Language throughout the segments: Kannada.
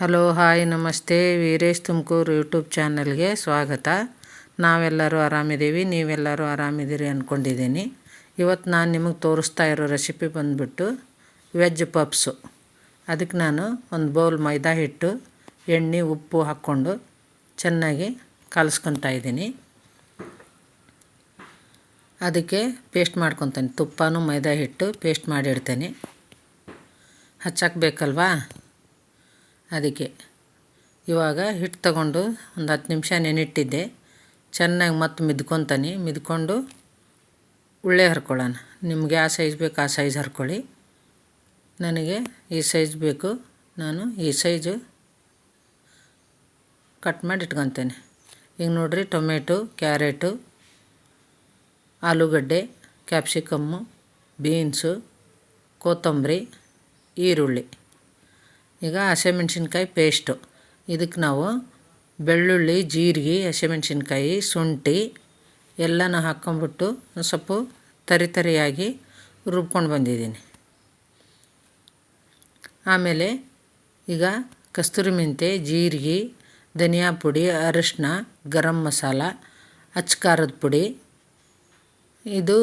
ಹಲೋ ಹಾಯ್ ನಮಸ್ತೆ ವೀರೇಶ್ ತುಮಕೂರು ಯೂಟ್ಯೂಬ್ ಚಾನಲ್ಗೆ ಸ್ವಾಗತ. ನಾವೆಲ್ಲರೂ ಆರಾಮಿದ್ದೀವಿ, ನೀವೆಲ್ಲರೂ ಆರಾಮಿದ್ದೀರಿ ಅಂದ್ಕೊಂಡಿದ್ದೀನಿ. ಇವತ್ತು ನಾನು ನಿಮಗೆ ತೋರಿಸ್ತಾ ಇರೋ ರೆಸಿಪಿ ಬಂದುಬಿಟ್ಟು ವೆಜ್ ಪಪ್ಸು. ಅದಕ್ಕೆ ನಾನು ಒಂದು ಬೌಲ್ ಮೈದಾ ಹಿಟ್ಟು, ಎಣ್ಣೆ, ಉಪ್ಪು ಹಾಕ್ಕೊಂಡು ಚೆನ್ನಾಗಿ ಕಲಸ್ಕೊತಾ ಇದ್ದೀನಿ. ಅದಕ್ಕೆ ಪೇಸ್ಟ್ ಮಾಡ್ಕೊತಾನೆ, ತುಪ್ಪನೂ ಮೈದಾ ಹಿಟ್ಟು ಪೇಸ್ಟ್ ಮಾಡಿಡ್ತೇನೆ. ಹಚ್ಚಾಕಬೇಕಲ್ವಾ, ಅದಕ್ಕೆ ಇವಾಗ ಹಿಟ್ಟು ತಗೊಂಡು ಒಂದು 10 ನಿಮಿಷ ನೆನಿಟ್ಟಿದ್ದೆ. ಚೆನ್ನಾಗಿ ಮತ್ತೆ ಮಿದ್ಕೊಂಡು ಉಳ್ಳೆ ಹರ್ಕೊಳ್ಳೋಣ. ನಿಮ್ಗೆ ಯಾವ ಸೈಜ್ ಬೇಕು ಆ ಸೈಜ್ ಹರ್ಕೊಳ್ಳಿ. ನನಗೆ ಈ ಸೈಜ್ ಬೇಕು, ನಾನು ಈ ಸೈಜು ಕಟ್ ಮಾಡಿ ಇಟ್ಕೊತೇನೆ. ಈಗ ನೋಡಿರಿ, ಟೊಮೆಟೊ, ಕ್ಯಾರೆಟು, ಆಲೂಗಡ್ಡೆ, ಕ್ಯಾಪ್ಸಿಕಮ್ಮು, ಬೀನ್ಸು, ಕೊತ್ತಂಬರಿ, ಈರುಳ್ಳಿ. ಈಗ ಹಸಿಮೆಣ್ಸಿನ್ಕಾಯಿ ಪೇಸ್ಟು. ಇದಕ್ಕೆ ನಾವು ಬೆಳ್ಳುಳ್ಳಿ, ಜೀರಿಗೆ, ಹಸಿಮೆಣ್ಸಿನ್ಕಾಯಿ, ಶುಂಠಿ ಎಲ್ಲನೂ ಹಾಕ್ಕೊಂಬಿಟ್ಟು ಸ್ವಲ್ಪ ತರಿಯಾಗಿ ರುಬ್ಕೊಂಡು ಬಂದಿದ್ದೀನಿ. ಆಮೇಲೆ ಈಗ ಕಸ್ತೂರಿ ಮೆಂತೆ, ಜೀರಿಗೆ, ಧನಿಯಾ ಪುಡಿ, ಅರಿಶಿನ, ಗರಂ ಮಸಾಲ, ಅಚ್ಚ ಖಾರದ ಪುಡಿ, ಇದು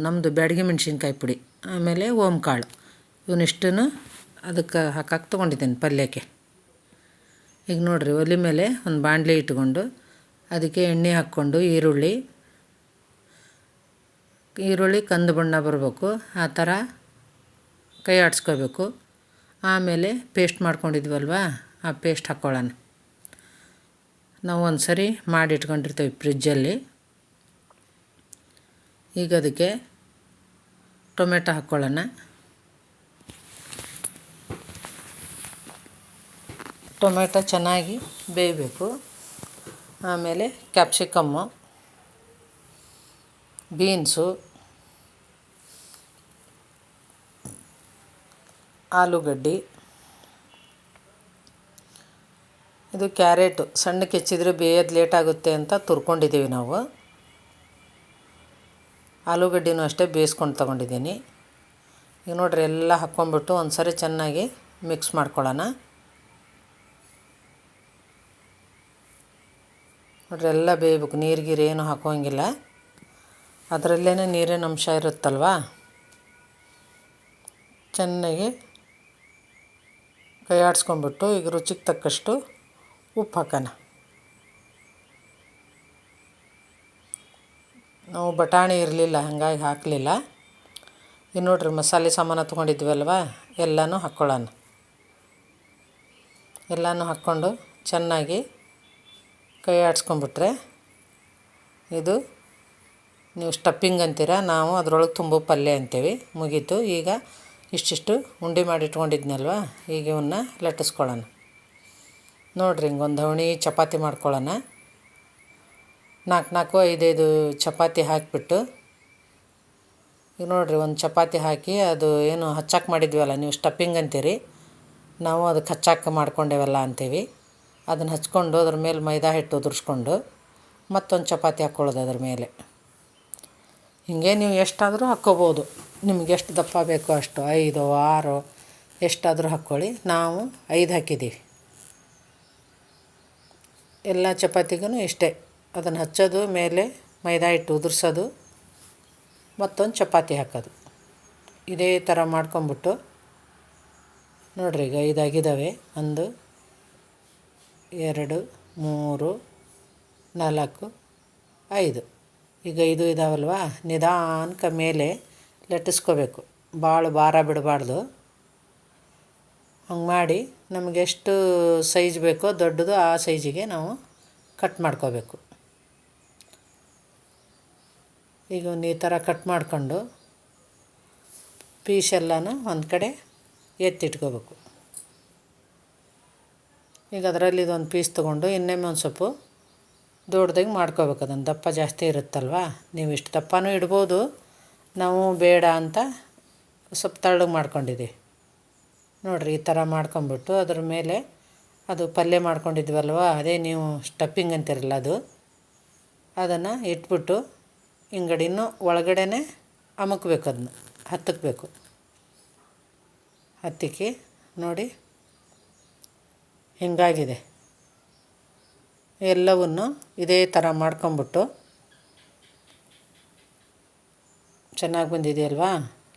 ನಮ್ಮದು ಬ್ಯಾಡಗಿ ಮೆಣಸಿನ್ಕಾಯಿ ಪುಡಿ, ಆಮೇಲೆ ಓಂಕಾಳು, ಇವನ್ನಿಷ್ಟನ್ನು ಅದಕ್ಕೆ ಹಾಕಕ್ಕೆ ತೊಗೊಂಡಿದ್ದೇನೆ ಪಲ್ಯಕ್ಕೆ. ಈಗ ನೋಡಿರಿ, ಒಲೆ ಮೇಲೆ ಒಂದು ಬಾಣಲೆ ಇಟ್ಕೊಂಡು ಅದಕ್ಕೆ ಎಣ್ಣೆ ಹಾಕ್ಕೊಂಡು ಈರುಳ್ಳಿ ಕಂದು ಬಣ್ಣ ಬರಬೇಕು, ಆ ಥರ ಕೈ ಆಡಿಸ್ಕೋಬೇಕು. ಆಮೇಲೆ ಪೇಸ್ಟ್ ಮಾಡ್ಕೊಂಡಿದ್ವಲ್ವ, ಆ ಪೇಸ್ಟ್ ಹಾಕ್ಕೊಳ್ಳೋಣ. ನಾವು ಒಂದು ಸರಿ ಮಾಡಿಟ್ಕೊಂಡಿರ್ತೀವಿ ಫ್ರಿಜ್ಜಲ್ಲಿ. ಈಗ ಅದಕ್ಕೆ ಟೊಮೆಟೊ ಹಾಕ್ಕೊಳ್ಳೋಣ. ಟೊಮೆಟೊ ಚೆನ್ನಾಗಿ ಬೇಯಬೇಕು. ಆಮೇಲೆ ಕ್ಯಾಪ್ಸಿಕಮ್ಮು, ಬೀನ್ಸು, ಆಲೂಗಡ್ಡೆ, ಇದು ಕ್ಯಾರೆಟು ಸಣ್ಣಕ್ಕೆ ಹೆಚ್ಚಿದ್ರೆ ಬೇಯೋದು ಲೇಟಾಗುತ್ತೆ ಅಂತ ತುರ್ಕೊಂಡಿದ್ದೀವಿ ನಾವು. ಆಲೂಗಡ್ಡೆನೂ ಅಷ್ಟೇ ಬೇಯಿಸ್ಕೊಂಡು ತೊಗೊಂಡಿದ್ದೀನಿ. ಈಗ ನೋಡಿರಿ, ಎಲ್ಲ ಹಾಕ್ಕೊಂಬಿಟ್ಟು ಒಂದು ಸರಿ ಚೆನ್ನಾಗಿ ಮಿಕ್ಸ್ ಮಾಡ್ಕೊಳ್ಳೋಣ. ನೋಡ್ರಿ, ಎಲ್ಲ ಬೇಯಬೇಕು, ನೀರು ಏನು ಹಾಕೋಂಗಿಲ್ಲ, ಅದರಲ್ಲೇ ನೀರಿನ ಅಂಶ ಇರುತ್ತಲ್ವ. ಚೆನ್ನಾಗಿ ಕೈ ಆಡಿಸ್ಕೊಂಬಿಟ್ಟು ಈಗ ರುಚಿಗೆ ತಕ್ಕಷ್ಟು ಉಪ್ಪು ಹಾಕೋಣ. ನಾವು ಬಟಾಣಿ ಇರಲಿಲ್ಲ, ಹಾಗಾಗಿ ಹಾಕಲಿಲ್ಲ. ಇನ್ನು ನೋಡ್ರಿ, ಮಸಾಲೆ ಸಾಮಾನು ತೊಗೊಂಡಿದ್ವಲ್ವ, ಎಲ್ಲನೂ ಹಾಕ್ಕೊಳ್ಳೋಣ. ಎಲ್ಲನೂ ಹಾಕ್ಕೊಂಡು ಚೆನ್ನಾಗಿ ಕೈ ಆಡಿಸ್ಕೊಂಬಿಟ್ರೆ ಇದು ನೀವು ಸ್ಟಫಿಂಗ್ ಅಂತೀರ, ನಾವು ಅದರೊಳಗೆ ತುಂಬೋ ಪಲ್ಯ ಅಂತೀವಿ. ಮುಗೀತು. ಈಗ ಇಷ್ಟಿಷ್ಟು ಉಂಡೆ ಮಾಡಿ ಇಟ್ಕೊಂಡಿದ್ನಲ್ವ, ಈಗ ಇವನ್ನ ಲಟ್ಟಿಸ್ಕೊಳ್ಳೋಣ. ನೋಡಿರಿ, ಹಿಂಗೊಂದು ದವಣಿ ಚಪಾತಿ ಮಾಡ್ಕೊಳ್ಳೋಣ. 4 5 ಚಪಾತಿ ಹಾಕಿಬಿಟ್ಟು, ಈಗ ನೋಡಿರಿ, ಒಂದು ಚಪಾತಿ ಹಾಕಿ ಅದು ಏನು ಹಚ್ಚಾಕ ಮಾಡಿದ್ವಲ್ಲ, ನೀವು ಸ್ಟಫಿಂಗ್ ಅಂತೀರಿ, ನಾವು ಅದಕ್ಕೆ ಹಚ್ಚಾಕ ಮಾಡ್ಕೊಂಡೇವಲ್ಲ ಅಂತೀವಿ. ಅದನ್ನು ಹಚ್ಕೊಂಡು ಅದ್ರ ಮೇಲೆ ಮೈದಾ ಹಿಟ್ಟು ಉದುರಿಸ್ಕೊಂಡು ಮತ್ತೊಂದು ಚಪಾತಿ ಹಾಕ್ಕೊಳ್ಳೋದು ಅದ್ರ ಮೇಲೆ. ಹೀಗೆ ನೀವು ಎಷ್ಟಾದರೂ ಹಾಕ್ಕೋಬೋದು, ನಿಮ್ಗೆ ಎಷ್ಟು ದಪ್ಪ ಬೇಕೋ ಅಷ್ಟು, 5 6 ಎಷ್ಟಾದರೂ ಹಾಕ್ಕೊಳ್ಳಿ. ನಾವು 5 ಹಾಕಿದ್ದೀವಿ. ಎಲ್ಲ ಚಪಾತಿಗೂ ಇಷ್ಟೇ, ಅದನ್ನು ಹಚ್ಚೋದು, ಮೇಲೆ ಮೈದಾ ಹಿಟ್ಟು ಉದುರಿಸೋದು, ಮತ್ತೊಂದು ಚಪಾತಿ ಹಾಕೋದು. ಇದೇ ಥರ ಮಾಡ್ಕೊಂಬಿಟ್ಟು ನೋಡಿರಿ, ಈಗ 5 ಆಗಿದ್ದಾವೆ. 1 2 3 4 5. ಈಗ 5 ಇದಾವಲ್ವ, ನಿಧಾನಕ್ಕೆ ಮೇಲೆ ಲಟ್ಟಿಸ್ಕೋಬೇಕು, ಭಾಳ ಭಾರ ಬಿಡಬಾರ್ದು. ಹಂಗೆ ಮಾಡಿ ನಮಗೆ ಎಷ್ಟು ಸೈಜ್ ಬೇಕೋ ದೊಡ್ಡದು, ಆ ಸೈಜಿಗೆ ನಾವು ಕಟ್ ಮಾಡ್ಕೋಬೇಕು. ಈಗ ಒಂದು ಈ ಥರ ಕಟ್ ಮಾಡ್ಕೊಂಡು ಪೀಸೆಲ್ಲನೂ ಒಂದು ಕಡೆ ಎತ್ತಿಟ್ಕೋಬೇಕು. ಈಗ ಅದರಲ್ಲಿ ಇದೊಂದು ಪೀಸ್ ತೊಗೊಂಡು ಇನ್ನೊಮ್ಮೆ ಒಂದು ಸ್ವಲ್ಪ ದೊಡ್ಡದಾಗಿ ಮಾಡ್ಕೋಬೇಕು. ಅದನ್ನು ದಪ್ಪ ಜಾಸ್ತಿ ಇರುತ್ತಲ್ವ, ನೀವು ಇಷ್ಟು ದಪ್ಪನೂ ಇಡ್ಬೋದು, ನಾವು ಬೇಡ ಅಂತ ಸ್ವಲ್ಪ ತೆಳ್ಳಗೆ ಮಾಡ್ಕೊಂಡಿದ್ದೀವಿ. ನೋಡಿರಿ, ಈ ಥರ ಮಾಡ್ಕೊಂಬಿಟ್ಟು ಅದ್ರ ಮೇಲೆ ಅದು ಪಲ್ಯ ಮಾಡ್ಕೊಂಡಿದ್ವಲ್ವ, ಅದೇ ನೀವು ಸ್ಟಫಿಂಗ್ ಅಂತಿರಲ್ಲ, ಅದನ್ನು ಇಟ್ಬಿಟ್ಟು ಹಿಂಗಡಿನೂ ಒಳಗಡೆನೇ ಅಮಕ್ಬೇಕು, ಅದನ್ನ ಹತ್ತಬೇಕು. ಹತ್ತಿಕ್ಕಿ ನೋಡಿ, ಹಿಂಗಾಗಿದೆ. ಎಲ್ಲವನ್ನು ಇದೇ ಥರ ಮಾಡ್ಕೊಂಬಿಟ್ಟು ಚೆನ್ನಾಗಿ ಬಂದಿದೆಯಲ್ವಾ.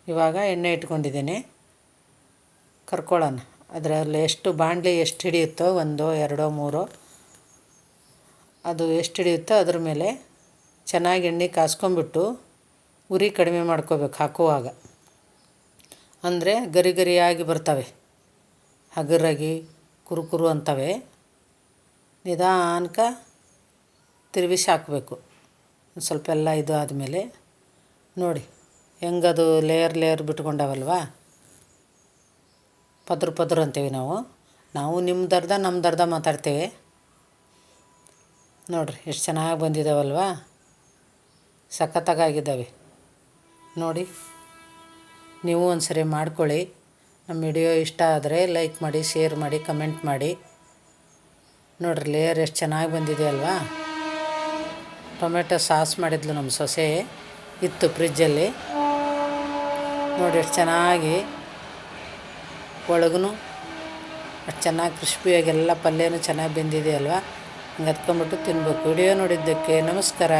ಇವಾಗ ಎಣ್ಣೆ ಇಟ್ಕೊಂಡಿದ್ದೀನಿ, ಕರ್ಕೊಳ್ಳೋಣ. ಅದರಲ್ಲಿ ಎಷ್ಟು ಬಾಣಲಿ ಎಷ್ಟು ಹಿಡಿಯುತ್ತೋ, 1 2 3 ಅದು ಎಷ್ಟು ಹಿಡಿಯುತ್ತೋ ಅದ್ರ ಮೇಲೆ ಚೆನ್ನಾಗಿ ಎಣ್ಣೆ ಕಾಸ್ಕೊಂಬಿಟ್ಟು ಉರಿ ಕಡಿಮೆ ಮಾಡ್ಕೋಬೇಕು ಹಾಕುವಾಗ. ಅಂದರೆ ಗರಿ ಗರಿಯಾಗಿ ಬರ್ತವೆ, ಹಗುರಾಗಿ ಕುರುಕುರು ಅಂತವೆ. ನಿಧಾನಕ್ಕೆ ತಿರುಗಿಸಿ ಹಾಕಬೇಕು. ಸ್ವಲ್ಪ ಎಲ್ಲ ಇದು ಆದಮೇಲೆ ನೋಡಿ ಹೆಂಗದು ಲೇಯರ್ ಬಿಟ್ಕೊಂಡವಲ್ವ. ಪದ್ರ ಪದ್ರ ಅಂತೀವಿ ನಾವು ನಿಮ್ಮದರ್ಧ ನಮ್ಮದರ್ಧ ಮಾತಾಡ್ತೇವೆ. ನೋಡಿರಿ ಎಷ್ಟು ಚೆನ್ನಾಗಿ ಬಂದಿದ್ದಾವಲ್ವ, ಸಖತ್ತಾಗಿದ್ದಾವೆ ನೋಡಿ. ನೀವು ಒಂದು ಸರಿ ಮಾಡ್ಕೊಳ್ಳಿ. ನಮ್ಮ ವಿಡಿಯೋ ಇಷ್ಟ ಆದರೆ ಲೈಕ್ ಮಾಡಿ, ಶೇರ್ ಮಾಡಿ, ಕಮೆಂಟ್ ಮಾಡಿ. ನೋಡಿರಿ ಲೇಯರ್ ಎಷ್ಟು ಚೆನ್ನಾಗಿ ಬಂದಿದೆ ಅಲ್ವಾ. ಟೊಮೆಟೊ ಸಾಸ್ ಮಾಡಿದ್ಲು ನಮ್ಮ ಸೊಸೆ, ಇತ್ತು ಫ್ರಿಜ್ಜಲ್ಲಿ. ನೋಡಿ ಎಷ್ಟು ಚೆನ್ನಾಗಿ ಒಳಗೂ ಅಷ್ಟು ಚೆನ್ನಾಗಿ ಕ್ರಿಸ್ಪಿಯಾಗಿ ಎಲ್ಲ ಪಲ್ಯನೂ ಚೆನ್ನಾಗಿ ಬೆಂದಿದೆ ಅಲ್ವಾ. ಹಿಂಗೆ ಹತ್ಕೊಂಬಿಟ್ಟು ತಿನ್ಬೇಕು. ವಿಡಿಯೋ ನೋಡಿದ್ದಕ್ಕೆ ನಮಸ್ಕಾರ.